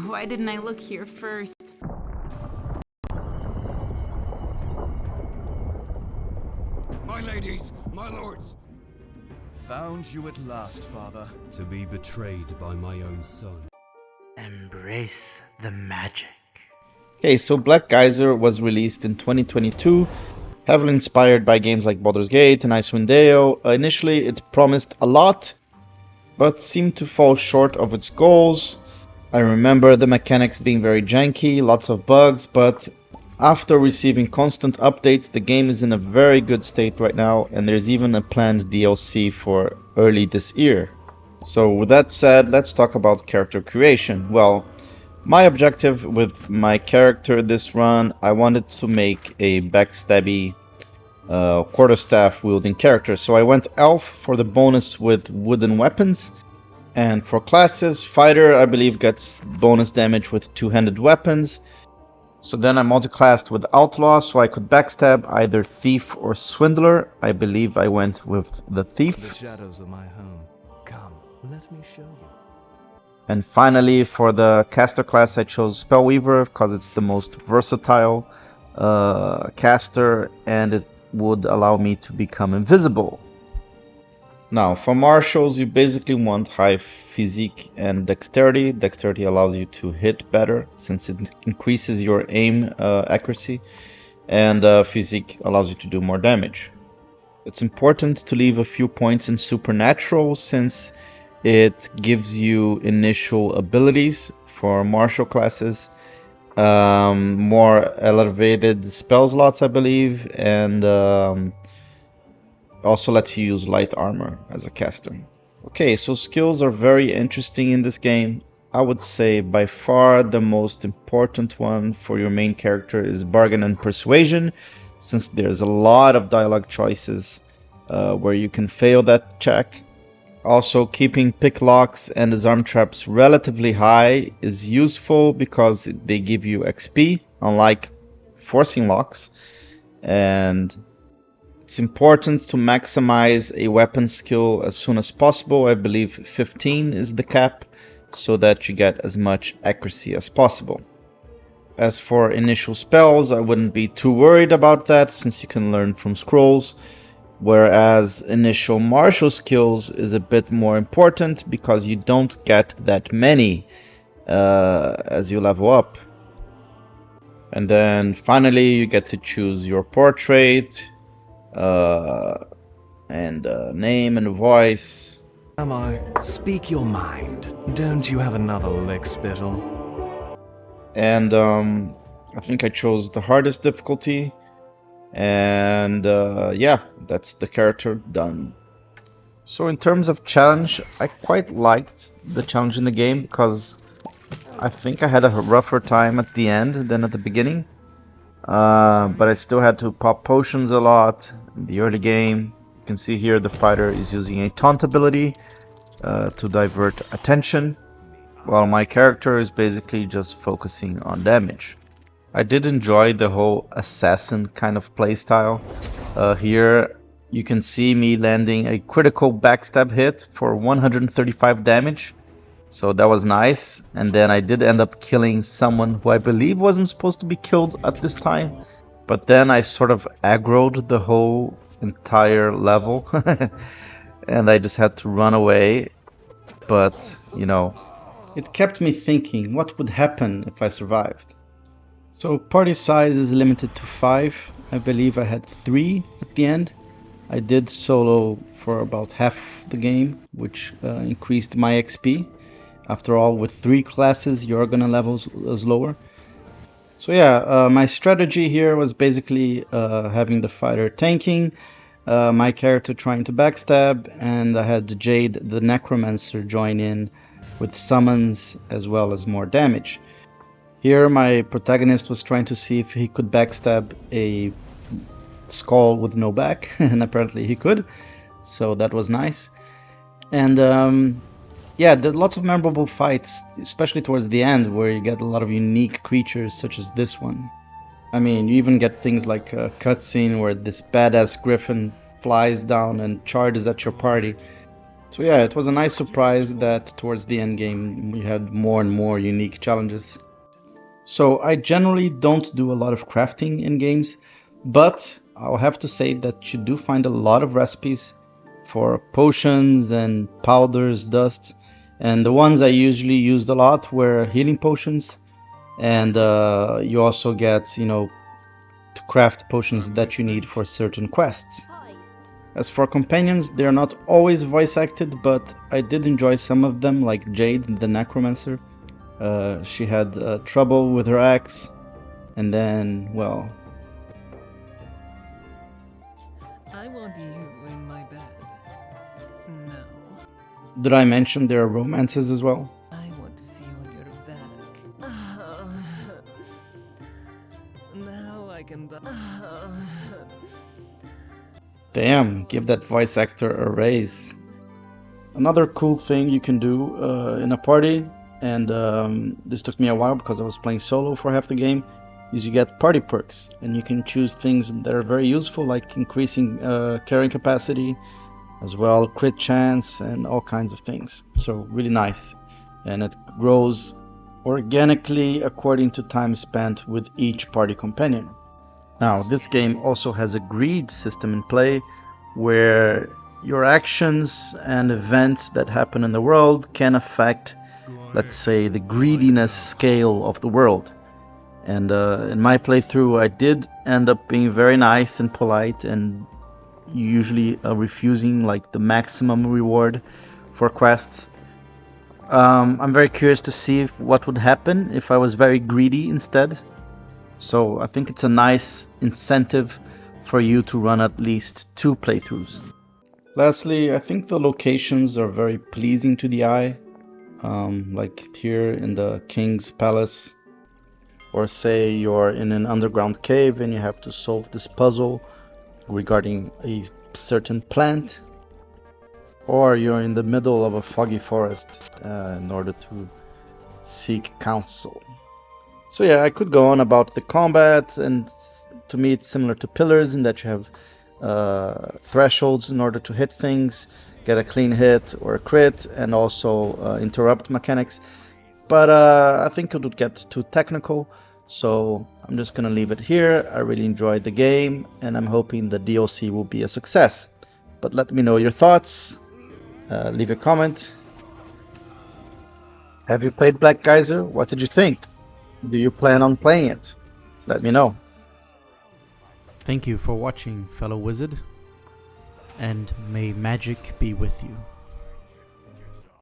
Why didn't I look here first? My ladies, my lords! Found you at last, father. To be betrayed by my own son. Embrace the magic. Okay, so Black Geyser was released in 2022, heavily inspired by games like Baldur's Gate and Icewind Dale. Initially, it promised a lot, but seemed to fall short of its goals. I remember the mechanics being very janky, lots of bugs, but after receiving constant updates, the game is in a very good state right now, and there's even a planned DLC for early this year. So with that said, let's talk about character creation. Well, my objective with my character this run, I wanted to make a backstabby quarterstaff wielding character. So I went elf for the bonus with wooden weapons. And for classes, fighter I believe gets bonus damage with two-handed weapons. So then I multiclassed with outlaw so I could backstab either thief or swindler. I believe I went with the thief. The shadows of my home. Come, let me show you. And finally, for the caster class, I chose Spellweaver because it's the most versatile caster, and it would allow me to become invisible. Now, for martials, you basically want high physique and dexterity. Dexterity allows you to hit better since it increases your aim accuracy, and physique allows you to do more damage. It's important to leave a few points in supernatural since it gives you initial abilities for martial classes, more elevated spell slots, I believe, and also lets you use light armor as a caster. Okay, so skills are very interesting in this game. I would say by far the most important one for your main character is bargain and persuasion, since there's a lot of dialogue choices where you can fail that check. Also, keeping pick locks and disarm traps relatively high is useful because they give you XP, unlike forcing locks. And it's important to maximize a weapon skill as soon as possible. I believe 15 is the cap, so that you get as much accuracy as possible. As for initial spells, I wouldn't be too worried about that since you can learn from scrolls. Whereas initial martial skills is a bit more important because you don't get that many as you level up. And then finally you get to choose your portrait and name and voice. Am I? Speak your mind. Don't you have another lick, Spittle? And I think I chose the hardest difficulty. And yeah, that's the character done. So in terms of challenge, I quite liked the challenge in the game because I think I had a rougher time at the end than at the beginning. But I still had to pop potions a lot in the early game. You can see here the fighter is using a taunt ability to divert attention, while my character is basically just focusing on damage. I did enjoy the whole assassin kind of playstyle. Here you can see me landing a critical backstab hit for 135 damage. So that was nice. And then I did end up killing someone who I believe wasn't supposed to be killed at this time. But then I sort of aggroed the whole entire level. And I just had to run away. But, you know, it kept me thinking what would happen if I survived. So party size is limited to 5. I believe I had 3 at the end. I did solo for about half the game, which increased my XP. After all, with 3 classes, you're gonna level lower. So yeah, my strategy here was basically having the fighter tanking, my character trying to backstab, and I had Jade the Necromancer join in with summons as well as more damage. Here my protagonist was trying to see if he could backstab a skull with no back, and apparently he could, so that was nice. And yeah, there are lots of memorable fights, especially towards the end, where you get a lot of unique creatures such as this one. I mean, you even get things like a cutscene where this badass griffin flies down and charges at your party. So yeah, it was a nice surprise that towards the end game we had more and more unique challenges. So I generally don't do a lot of crafting in games, but I'll have to say that you do find a lot of recipes for potions and powders, dusts, and the ones I usually used a lot were healing potions, and you also get, to craft potions that you need for certain quests. As for companions, they are not always voice acted, but I did enjoy some of them, like Jade, the Necromancer. She had trouble with her axe, and then, well... I want you in my bed. No. Did I mention there are romances as well? I want to see you on your back. Now I can... Damn, give that voice actor a raise. Another cool thing you can do in a party, and this took me a while because I was playing solo for half the game, is you get party perks, and you can choose things that are very useful, like increasing carrying capacity, as well crit chance, and all kinds of things. So really nice, and it grows organically according to time spent with each party companion. Now, this game also has a greed system in play, where your actions and events that happen in the world can affect, let's say, the greediness scale of the world. And in my playthrough, I did end up being very nice and polite, and usually refusing like the maximum reward for quests. I'm very curious to see what would happen if I was very greedy instead. So I think it's a nice incentive for you to run at least 2 playthroughs. Lastly, I think the locations are very pleasing to the eye, like here in the King's Palace, or say you're in an underground cave and you have to solve this puzzle regarding a certain plant, or you're in the middle of a foggy forest in order to seek counsel. So yeah, I could go on about the combat, and to me it's similar to Pillars in that you have thresholds in order to hit things, get a clean hit or a crit, and also interrupt mechanics. But I think it would get too technical, so I'm just gonna leave it here. I really enjoyed the game, and I'm hoping the DLC will be a success. But let me know your thoughts, leave a comment. Have you played Black Geyser? What did you think? Do you plan on playing it? Let me know. Thank you for watching, fellow wizard, and may magic be with you.